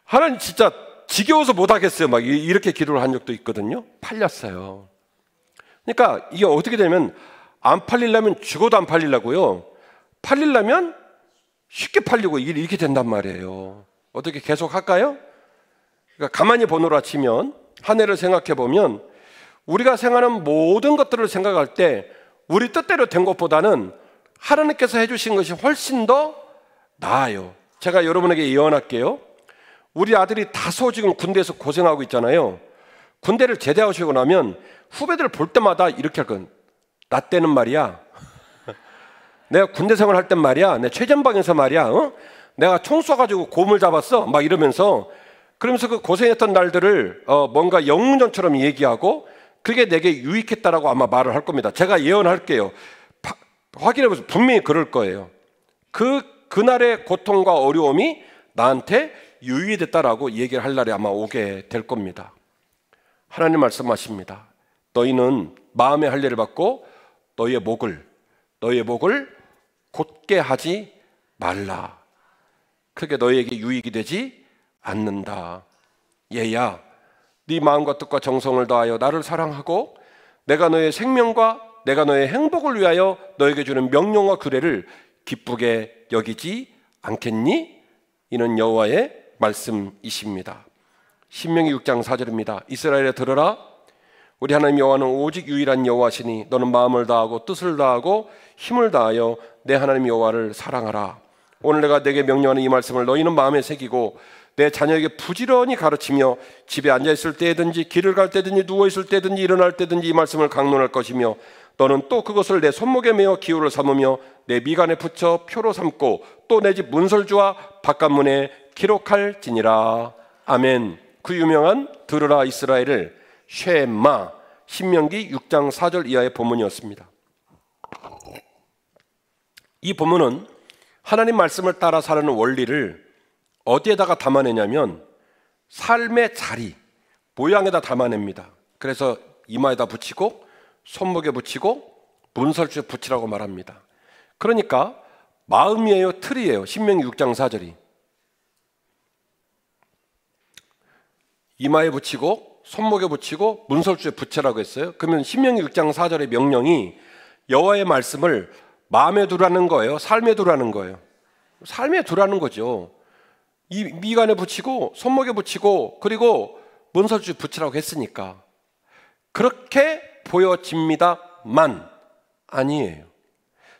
하나님 진짜 지겨워서 못하겠어요. 막 이렇게 기도를 한 적도 있거든요. 팔렸어요. 그러니까 이게 어떻게 되면 안 팔리려면 죽어도 안 팔리려고요. 팔리려면 쉽게 팔리고 이렇게 된단 말이에요. 어떻게 계속 할까요? 그러니까 가만히 보노라 치면 한 해를 생각해 보면 우리가 생각하는 모든 것들을 생각할 때 우리 뜻대로 된 것보다는 하나님께서 해주신 것이 훨씬 더 나아요. 제가 여러분에게 예언할게요. 우리 아들이 다소 지금 군대에서 고생하고 있잖아요. 군대를 제대하시고 나면 후배들 볼 때마다 이렇게 할 건, 나 때는 말이야, 내가 군대 생활할 땐 말이야, 내 최전방에서 말이야, 내가 총 쏴가지고 곰을 잡았어, 막 이러면서, 그러면서 그 고생했던 날들을 뭔가 영웅전처럼 얘기하고 그게 내게 유익했다라고 아마 말을 할 겁니다. 제가 예언할게요. 확인해보세요. 분명히 그럴 거예요. 그날의 고통과 어려움이 나한테 유익이 됐다라고 얘기를 할 날이 아마 오게 될 겁니다. 하나님 말씀하십니다. 너희는 마음의 할례를 받고 너희의 목을 곧게 하지 말라. 그게 너희에게 유익이 되지 않는다. 얘야, 네 마음과 뜻과 정성을 다하여 나를 사랑하고 내가 너의 생명과 내가 너의 행복을 위하여 너에게 주는 명령과 규례를 기쁘게 여기지 않겠니? 이는 여호와의 말씀이십니다. 신명기 6장 4절입니다. 이스라엘에 들으라. 우리 하나님 여호와는 오직 유일한 여호와시니 너는 마음을 다하고 뜻을 다하고 힘을 다하여 내 하나님 여호와를 사랑하라. 오늘 내가 내게 명령하는 이 말씀을 너희는 마음에 새기고 내 자녀에게 부지런히 가르치며 집에 앉아있을 때든지 길을 갈 때든지 누워있을 때든지 일어날 때든지 이 말씀을 강론할 것이며 너는 또 그것을 내 손목에 메어 기호를 삼으며 내 미간에 붙여 표로 삼고 또 내 집 문설주와 바깥문에 기록할지니라. 아멘. 그 유명한 들으라 이스라엘을 쉐마, 신명기 6장 4절 이하의 본문이었습니다. 이 본문은 하나님 말씀을 따라 사는 원리를 어디에다가 담아내냐면 삶의 자리, 모양에다 담아냅니다. 그래서 이마에다 붙이고 손목에 붙이고 문설주에 붙이라고 말합니다. 그러니까 마음이에요, 틀이에요. 신명기 6장 4절이 이마에 붙이고 손목에 붙이고 문설주에 붙이라고 했어요. 그러면 신명기 6장 4절의 명령이 여호와의 말씀을 마음에 두라는 거예요, 삶에 두라는 거예요? 삶에 두라는 거죠. 이 미간에 붙이고 손목에 붙이고 그리고 문설주에 붙이라고 했으니까 그렇게 보여집니다만 아니에요.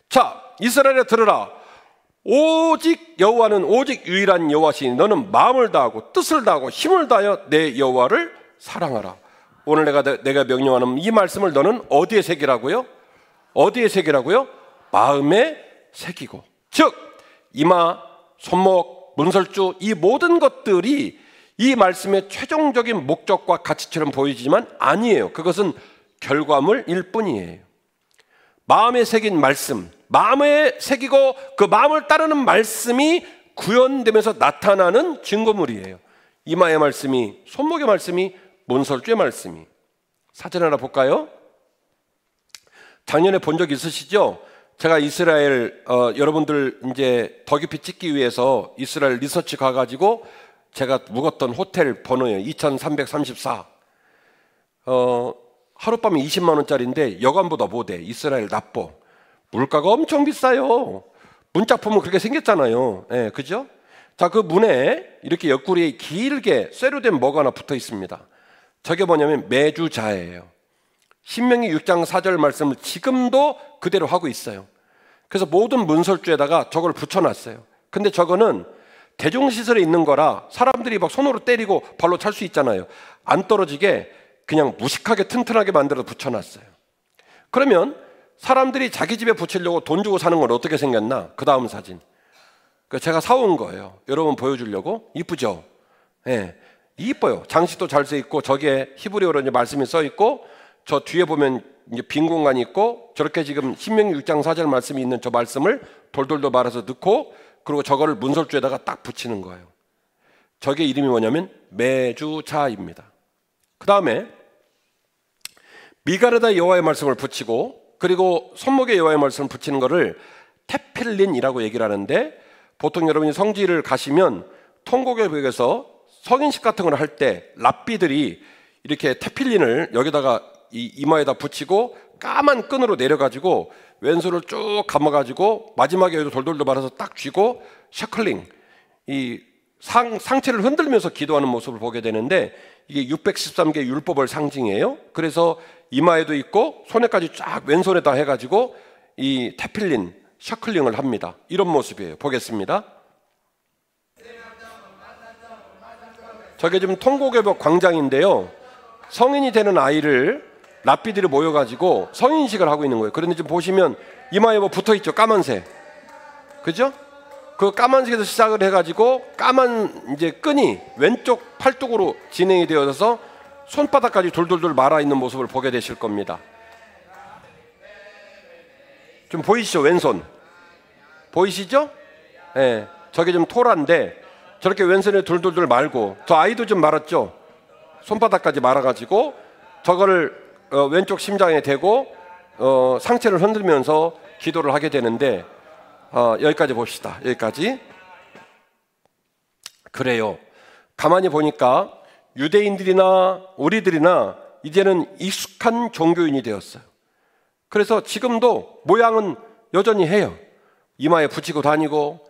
자, 이스라엘에 들으라. 오직 여호와는 오직 유일한 여호와시니 너는 마음을 다하고 뜻을 다하고 힘을 다하여 내 여호와를 사랑하라. 오늘 내가 명령하는 이 말씀을 너는 어디에 새기라고요? 어디에 새기라고요? 마음에 새기고. 즉 이마, 손목, 문설주 이 모든 것들이 이 말씀의 최종적인 목적과 가치처럼 보이지만 아니에요. 그것은 결과물일 뿐이에요. 마음에 새긴 말씀, 마음에 새기고 그 마음을 따르는 말씀이 구현되면서 나타나는 증거물이에요. 이마의 말씀이, 손목의 말씀이, 문설주의 말씀이. 사진 하나 볼까요? 작년에 본 적 있으시죠? 제가 이스라엘 여러분들 이제 더 깊이 찍기 위해서 이스라엘 리서치 가가지고 제가 묵었던 호텔 번호예요. 2334. 하룻밤에 20만 원짜리인데 여관보다 못해. 이스라엘 납보. 물가가 엄청 비싸요. 문짝품은 그렇게 생겼잖아요. 네, 그죠? 자, 그 문에 이렇게 옆구리에 길게 쇠로 된 뭐가 하나 붙어 있습니다. 저게 뭐냐면 매주자예요. 신명기 6장 4절 말씀을 지금도 그대로 하고 있어요. 그래서 모든 문설주에다가 저걸 붙여놨어요. 근데 저거는 대중시설에 있는 거라 사람들이 막 손으로 때리고 발로 찰 수 있잖아요. 안 떨어지게 그냥 무식하게 튼튼하게 만들어 붙여놨어요. 그러면 사람들이 자기 집에 붙이려고 돈 주고 사는 건 어떻게 생겼나? 그 다음 사진. 제가 사온 거예요. 여러분 보여주려고. 이쁘죠? 예, 이뻐요. 장식도 잘 써 있고, 저기에 히브리어로 이제 말씀이 써 있고, 저 뒤에 보면 이제 빈 공간이 있고, 저렇게 지금 신명기 6장 4절 말씀이 있는 저 말씀을 돌돌돌 말아서 넣고, 그리고 저거를 문설주에다가 딱 붙이는 거예요. 저게 이름이 뭐냐면 매주자입니다. 그 다음에 미가르다 여호와의 말씀을 붙이고, 그리고 손목에 여호와의 말씀을 붙이는 거를 테필린이라고 얘기를 하는데, 보통 여러분이 성지를 가시면 통곡의벽에서 성인식 같은 걸 할 때 랍비들이 이렇게 테필린을 여기다가 이마에다 붙이고 까만 끈으로 내려가지고 왼손을 쭉 감아가지고 마지막에 여기도 돌돌돌 말아서 딱 쥐고 셔클링, 이 상체를 흔들면서 기도하는 모습을 보게 되는데, 이게 613개 율법을 상징해요. 그래서 이마에도 있고 손에까지 쫙 왼손에다 해가지고 이 테필린, 셔클링을 합니다. 이런 모습이에요. 보겠습니다. 저게 지금 통곡의벽 광장인데요, 성인이 되는 아이를 랍비들이 모여가지고 성인식을 하고 있는 거예요. 그런데 지금 보시면 이마에 뭐 붙어있죠? 까만색, 그죠? 그 까만색에서 시작을 해가지고 까만 이제 끈이 왼쪽 팔뚝으로 진행이 되어서 손바닥까지 돌돌돌 말아 있는 모습을 보게 되실 겁니다. 좀 보이시죠? 왼손 보이시죠? 예, 저게 좀 토란데 저렇게 왼손에 돌돌돌 말고, 저 아이도 좀 말았죠? 손바닥까지 말아가지고 저거를 왼쪽 심장에 대고 상체를 흔들면서 기도를 하게 되는데, 여기까지 봅시다. 여기까지. 그래요. 가만히 보니까 유대인들이나 우리들이나 이제는 익숙한 종교인이 되었어요. 그래서 지금도 모양은 여전히 해요. 이마에 붙이고 다니고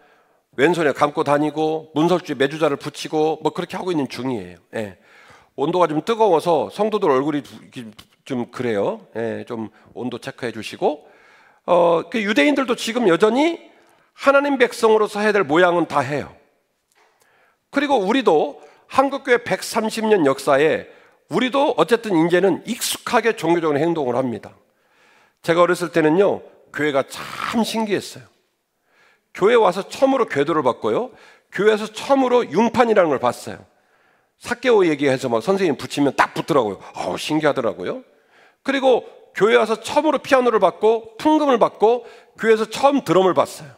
왼손에 감고 다니고 문설주에 매주자를 붙이고 뭐 그렇게 하고 있는 중이에요. 예. 온도가 좀 뜨거워서 성도들 얼굴이 좀 그래요. 예, 좀 온도 체크해 주시고, 그 유대인들도 지금 여전히 하나님 백성으로서 해야 될 모양은 다 해요. 그리고 우리도 한국교회 130년 역사에 우리도 어쨌든 이제는 익숙하게 종교적인 행동을 합니다. 제가 어렸을 때는요, 교회가 참 신기했어요. 교회 와서 처음으로 궤도를 봤고요, 교회에서 처음으로 융판이라는 걸 봤어요. 사케오 얘기해서 막 선생님 붙이면 딱 붙더라고요. 신기하더라고요. 그리고 교회 와서 처음으로 피아노를 받고 풍금을 받고 교회에서 처음 드럼을 봤어요.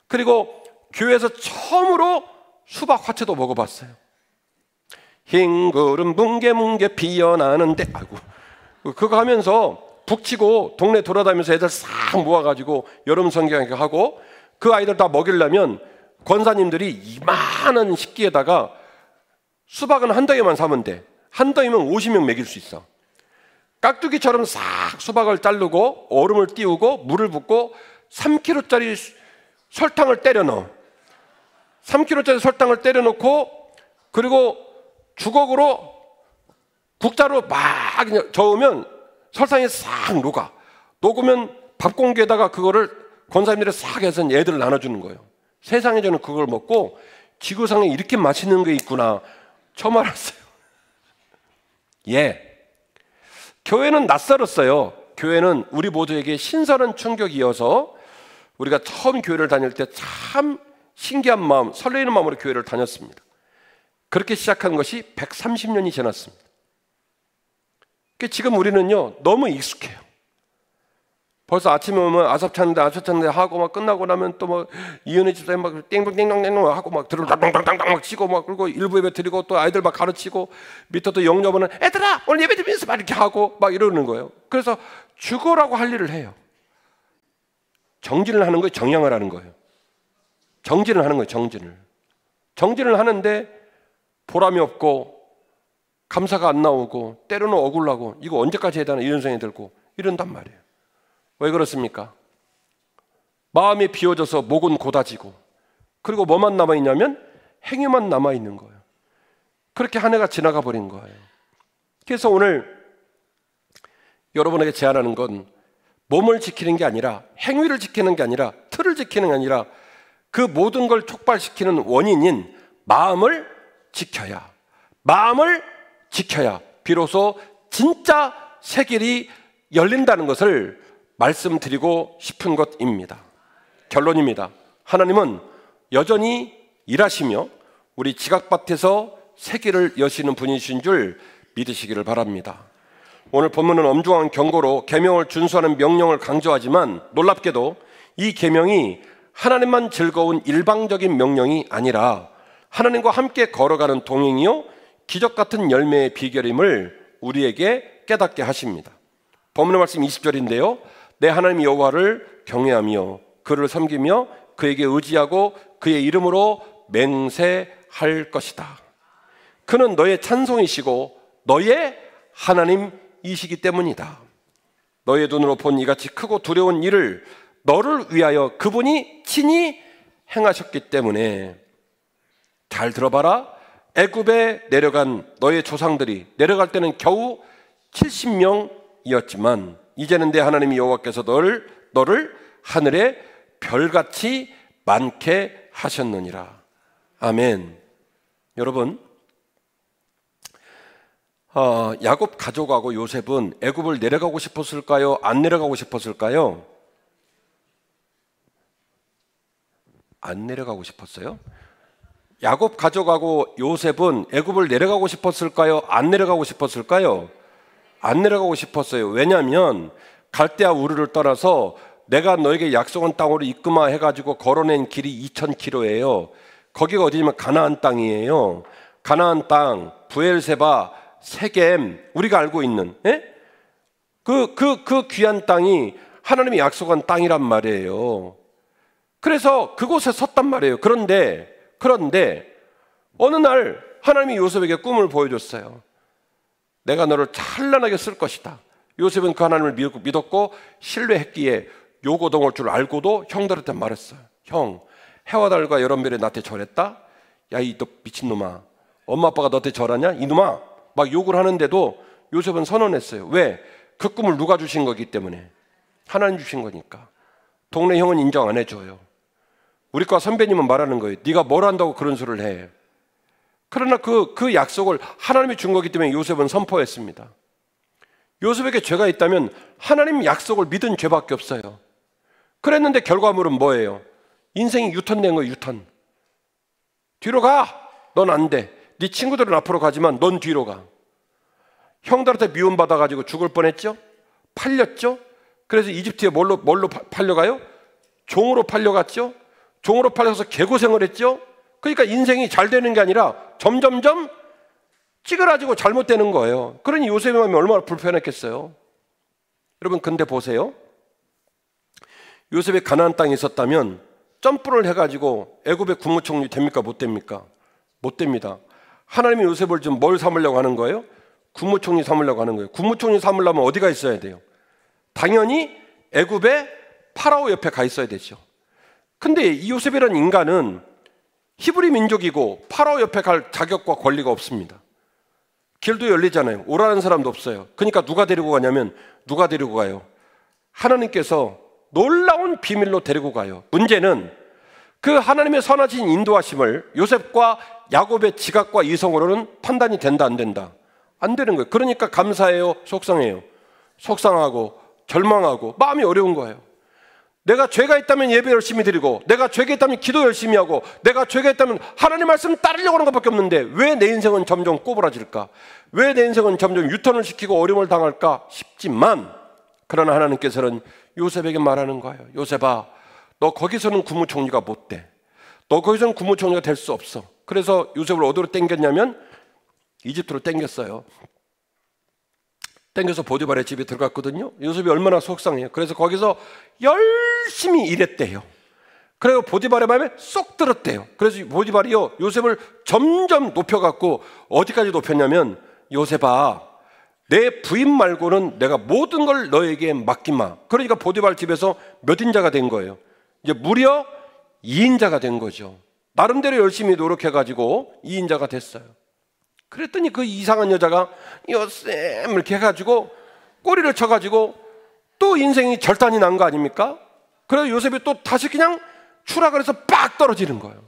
그리고 교회에서 처음으로 수박 화채도 먹어봤어요. 흰 구름 뭉게뭉게 피어나는데, 아이고, 그거 하면서 북치고 동네 돌아다니면서 애들 싹 모아가지고 여름 성경회 하고, 그 아이들 다 먹이려면 권사님들이 이만한 식기에다가 수박은 한 덩이만 사면 돼. 한 덩이면 50명 먹일 수 있어. 깍두기처럼 싹 수박을 자르고 얼음을 띄우고 물을 붓고 3kg짜리 설탕을 때려 넣어. 3kg짜리 설탕을 때려 넣고, 그리고 주걱으로 국자로 막 그냥 저으면 설탕이 싹 녹으면 밥 공기에다가 그거를 권사님들이 싹 해서 애들을 나눠주는 거예요. 세상에 저는 그걸 먹고 지구상에 이렇게 맛있는 게 있구나 처음 알았어요. 예, 교회는 낯설었어요. 교회는 우리 모두에게 신선한 충격이어서 우리가 처음 교회를 다닐 때 참 신기한 마음, 설레이는 마음으로 교회를 다녔습니다. 그렇게 시작한 것이 130년이 지났습니다. 지금 우리는요, 너무 익숙해요. 벌써 아침에 오면 아삽찬데 하고 막 끝나고 나면 또 뭐 이은혜 집사님 막 땡땡땡땡 하고 막 드럼 땅땅땅땅 막 치고 막, 그리고 일부 예배 드리고 또 아이들 막 가르치고, 밑에 또 영접은 애들아 오늘 예배 드리면서 막 이렇게 하고 막 이러는 거예요. 그래서 죽어라고 할 일을 해요. 정진을 하는 거예요. 정양을 하는 거예요. 정진을 하는 거예요. 정진을 하는데 보람이 없고 감사가 안 나오고 때로는 억울하고 이거 언제까지 해야 되나 이런 생각이 들고 이런단 말이에요. 왜 그렇습니까? 마음이 비워져서 목은 고다지고, 그리고 뭐만 남아있냐면 행위만 남아있는 거예요. 그렇게 한 해가 지나가 버린 거예요. 그래서 오늘 여러분에게 제안하는 건 몸을 지키는 게 아니라, 행위를 지키는 게 아니라, 틀을 지키는 게 아니라 그 모든 걸 촉발시키는 원인인 마음을 지켜야 비로소 진짜 새 길이 열린다는 것을 말씀드리고 싶은 것입니다. 결론입니다. 하나님은 여전히 일하시며 우리 지각밭에서 새길을 여시는 분이신 줄 믿으시기를 바랍니다. 오늘 본문은 엄중한 경고로 계명을 준수하는 명령을 강조하지만 놀랍게도 이 계명이 하나님만 즐거운 일방적인 명령이 아니라 하나님과 함께 걸어가는 동행이요 기적 같은 열매의 비결임을 우리에게 깨닫게 하십니다. 본문의 말씀 20절인데요. 내 하나님 여호와를 경외하며 그를 섬기며 그에게 의지하고 그의 이름으로 맹세할 것이다. 그는 너의 찬송이시고 너의 하나님이시기 때문이다. 너의 눈으로 본 이같이 크고 두려운 일을 너를 위하여 그분이 친히 행하셨기 때문에 잘 들어봐라. 애굽에 내려간 너의 조상들이 내려갈 때는 겨우 70명이었지만 이제는 내 하나님 여호와께서 너를 하늘에 별같이 많게 하셨느니라. 아멘. 여러분, 야곱 가족하고 요셉은 애굽을 내려가고 싶었을까요? 안 내려가고 싶었을까요? 안 내려가고 싶었어요? 야곱 가족하고 요셉은 애굽을 내려가고 싶었을까요? 안 내려가고 싶었을까요? 안 내려가고 싶었어요. 왜냐하면 갈대아 우르를 떠나서 내가 너에게 약속한 땅으로 이끄마 해가지고 걸어낸 길이 2000km예요. 거기가 어디냐면 가나안 땅이에요. 가나안 땅, 브엘세바, 세겜, 우리가 알고 있는 그 귀한 땅이 하나님이 약속한 땅이란 말이에요. 그래서 그곳에 섰단 말이에요. 그런데 어느 날 하나님이 요셉에게 꿈을 보여줬어요. 내가 너를 찬란하게 쓸 것이다. 요셉은 그 하나님을 믿었고 신뢰했기에 요고동 올 줄 알고도 형들한테 말했어요. 형, 해와 달과 여러 별이 나한테 절했다? 야, 너 미친놈아, 엄마 아빠가 너한테 절하냐? 이놈아, 막 욕을 하는데도 요셉은 선언했어요. 왜? 그 꿈을 누가 주신 거기 때문에. 하나님 주신 거니까. 동네 형은 인정 안 해줘요. 우리 과 선배님은 말하는 거예요. 네가 뭘 한다고 그런 소리를 해. 그러나 그 약속을 하나님이 준 거기 때문에 요셉은 선포했습니다. 요셉에게 죄가 있다면 하나님 약속을 믿은 죄밖에 없어요. 그랬는데 결과물은 뭐예요? 인생이 유턴된 거예요. 유턴. 뒤로 가. 넌 안 돼. 네 친구들은 앞으로 가지만 넌 뒤로 가. 형들한테 미움받아가지고 죽을 뻔했죠? 팔렸죠? 그래서 이집트에 뭘로 팔려가요? 종으로 팔려갔죠? 종으로 팔려서 개고생을 했죠? 그러니까 인생이 잘 되는 게 아니라 점점점 찌그러지고 잘못되는 거예요. 그러니 요셉의 마음이 얼마나 불편했겠어요. 여러분, 근데 보세요. 요셉이 가나안 땅에 있었다면 점프를 해가지고 애굽의 국무총리 됩니까? 못 됩니까? 못 됩니다. 하나님이 요셉을 좀 뭘 삼으려고 하는 거예요? 국무총리 삼으려고 하는 거예요. 국무총리 삼으려면 어디가 있어야 돼요? 당연히 애굽의 파라오 옆에 가 있어야 되죠. 근데 이 요셉이라는 인간은 히브리 민족이고 파라오 옆에 갈 자격과 권리가 없습니다. 길도 열리잖아요. 오라는 사람도 없어요. 그러니까 누가 데리고 가냐면 누가 데리고 가요? 하나님께서 놀라운 비밀로 데리고 가요. 문제는 그 하나님의 선하신 인도하심을 요셉과 야곱의 지각과 이성으로는 판단이 된다 안 된다? 안 되는 거예요. 그러니까 감사해요? 속상해요? 속상하고 절망하고 마음이 어려운 거예요. 내가 죄가 있다면 예배 열심히 드리고 내가 죄가 있다면 기도 열심히 하고 내가 죄가 있다면 하나님 말씀 따르려고 하는 것밖에 없는데 왜 내 인생은 점점 꼬부라질까? 왜 내 인생은 점점 유턴을 시키고 어려움을 당할까 싶지만 그러나 하나님께서는 요셉에게 말하는 거예요. 요셉아, 너 거기서는 국무총리가 못 돼. 너 거기서는 국무총리가 될 수 없어. 그래서 요셉을 어디로 땡겼냐면 이집트로 땡겼어요. 땡겨서 보디발의 집에 들어갔거든요. 요셉이 얼마나 속상해요. 그래서 거기서 열심히 일했대요. 그리고 보디발의 마음에 쏙 들었대요. 그래서 보디발이요, 요셉을 점점 높여갖고 어디까지 높였냐면 요셉아, 내 부인 말고는 내가 모든 걸 너에게 맡기마. 그러니까 보디발 집에서 몇 인자가 된 거예요? 이제 무려 2인자가 된 거죠. 나름대로 열심히 노력해가지고 2인자가 됐어요. 그랬더니 그 이상한 여자가 요셉 이렇게 해가지고 꼬리를 쳐가지고 또 인생이 절단이 난 거 아닙니까? 그래서 요셉이 또 다시 그냥 추락을 해서 빡 떨어지는 거예요.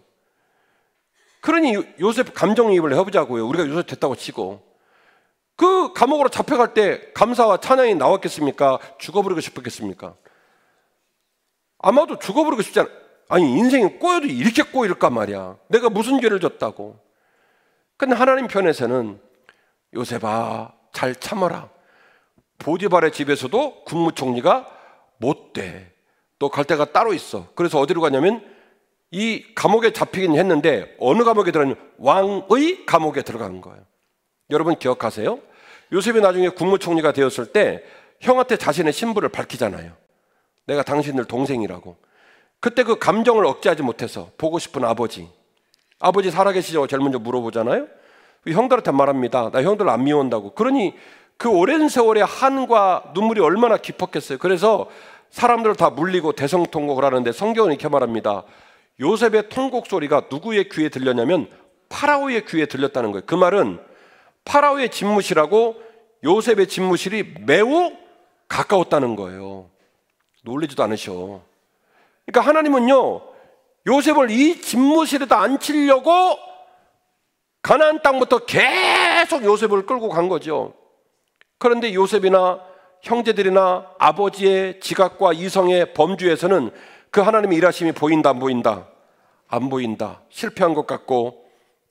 그러니 요셉 감정이입을 해보자고요. 우리가 요셉 됐다고 치고 그 감옥으로 잡혀갈 때 감사와 찬양이 나왔겠습니까? 죽어버리고 싶었겠습니까? 아마도 죽어버리고 싶지 아니 인생이 꼬여도 이렇게 꼬일까 말이야. 내가 무슨 죄를 졌다고. 근데 하나님 편에서는 요셉아 잘 참아라. 보디발의 집에서도 국무총리가 못 돼. 너 갈 데가 따로 있어. 그래서 어디로 가냐면 이 감옥에 잡히긴 했는데 어느 감옥에 들어가냐면 왕의 감옥에 들어간 거예요. 여러분 기억하세요? 요셉이 나중에 국무총리가 되었을 때 형한테 자신의 신분을 밝히잖아요. 내가 당신들 동생이라고. 그때 그 감정을 억제하지 못해서 보고 싶은 아버지 살아계시죠? 제일 먼저 물어보잖아요. 형들한테 말합니다. 나 형들 안 미워한다고. 그러니 그 오랜 세월의 한과 눈물이 얼마나 깊었겠어요. 그래서 사람들을 다 물리고 대성통곡을 하는데 성경은 이렇게 말합니다. 요셉의 통곡 소리가 누구의 귀에 들렸냐면 파라오의 귀에 들렸다는 거예요. 그 말은 파라오의 집무실하고 요셉의 집무실이 매우 가까웠다는 거예요. 놀라지도 않으셔. 그러니까 하나님은요, 요셉을 이 집무실에다 앉히려고 가나안 땅부터 계속 요셉을 끌고 간 거죠. 그런데 요셉이나 형제들이나 아버지의 지각과 이성의 범주에서는 그 하나님의 일하심이 보인다 안 보인다? 안 보인다. 실패한 것 같고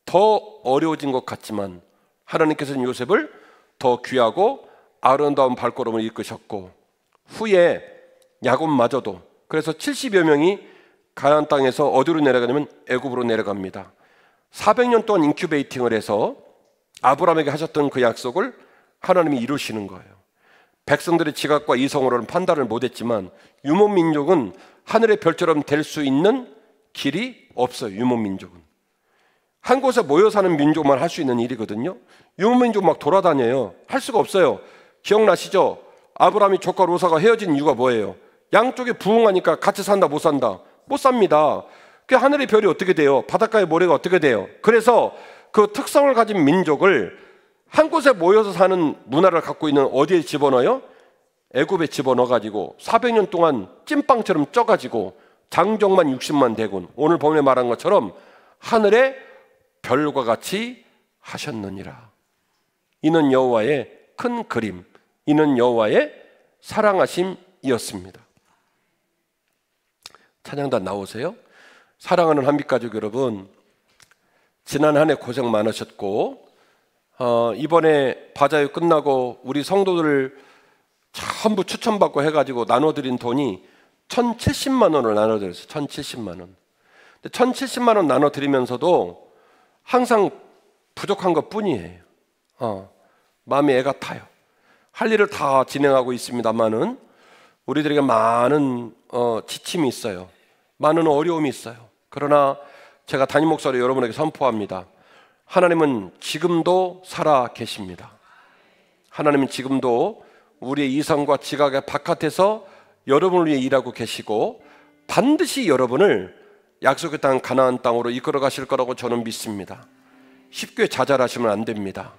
더 어려워진 것 같지만 하나님께서는 요셉을 더 귀하고 아름다운 발걸음을 이끄셨고 후에 야곱마저도 그래서 70여 명이 가나안 땅에서 어디로 내려가냐면 애굽으로 내려갑니다. 400년 동안 인큐베이팅을 해서 아브라함에게 하셨던 그 약속을 하나님이 이루시는 거예요. 백성들의 지각과 이성으로는 판단을 못했지만 유목민족은 하늘의 별처럼 될 수 있는 길이 없어요. 유목민족은 한 곳에 모여 사는 민족만 할 수 있는 일이거든요. 유목민족 막 돌아다녀요. 할 수가 없어요. 기억나시죠? 아브라함이 조카 로사가 헤어진 이유가 뭐예요? 양쪽에 부흥하니까 같이 산다 못 산다? 못 삽니다. 그 하늘의 별이 어떻게 돼요? 바닷가의 모래가 어떻게 돼요? 그래서 그 특성을 가진 민족을 한 곳에 모여서 사는 문화를 갖고 있는 어디에 집어넣어요? 애굽에 집어넣어가지고 400년 동안 찐빵처럼 쪄가지고 장정만 60만 대군, 오늘 본문에 말한 것처럼 하늘의 별과 같이 하셨느니라. 이는 여호와의 큰 그림, 이는 여호와의 사랑하심이었습니다. 찬양단 나오세요. 사랑하는 한빛가족 여러분, 지난 한 해 고생 많으셨고 이번에 바자회 끝나고 우리 성도들 전부 추천받고 해가지고 나눠드린 돈이 1,070만 원을 나눠드렸어요. 1,070만 원. 근데 1,070만 원 나눠드리면서도 항상 부족한 것 뿐이에요. 마음이 애가 타요. 할 일을 다 진행하고 있습니다만은 우리들에게 많은 지침이 있어요. 많은 어려움이 있어요. 그러나 제가 담임 목사로 여러분에게 선포합니다. 하나님은 지금도 살아 계십니다. 하나님은 지금도 우리의 이성과 지각의 바깥에서 여러분을 위해 일하고 계시고 반드시 여러분을 약속의 땅 가나안 땅으로 이끌어 가실 거라고 저는 믿습니다. 쉽게 좌절하시면 안 됩니다.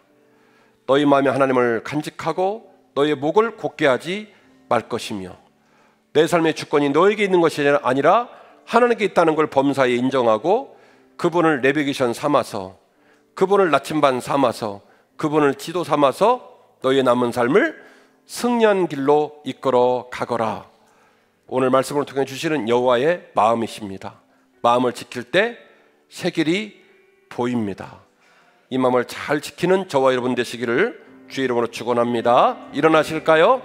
너희 마음에 하나님을 간직하고 너희의 목을 곧게 하지 말 것이며 내 삶의 주권이 너에게 있는 것이 아니라 하나님께 있다는 걸 범사에 인정하고 그분을 내비게이션 삼아서 그분을 나침반 삼아서 그분을 지도 삼아서 너희의 남은 삶을 승리한 길로 이끌어 가거라. 오늘 말씀을 통해 주시는 여호와의 마음이십니다. 마음을 지킬 때 새 길이 보입니다. 이 마음을 잘 지키는 저와 여러분 되시기를 주의 이름으로 축원합니다. 일어나실까요?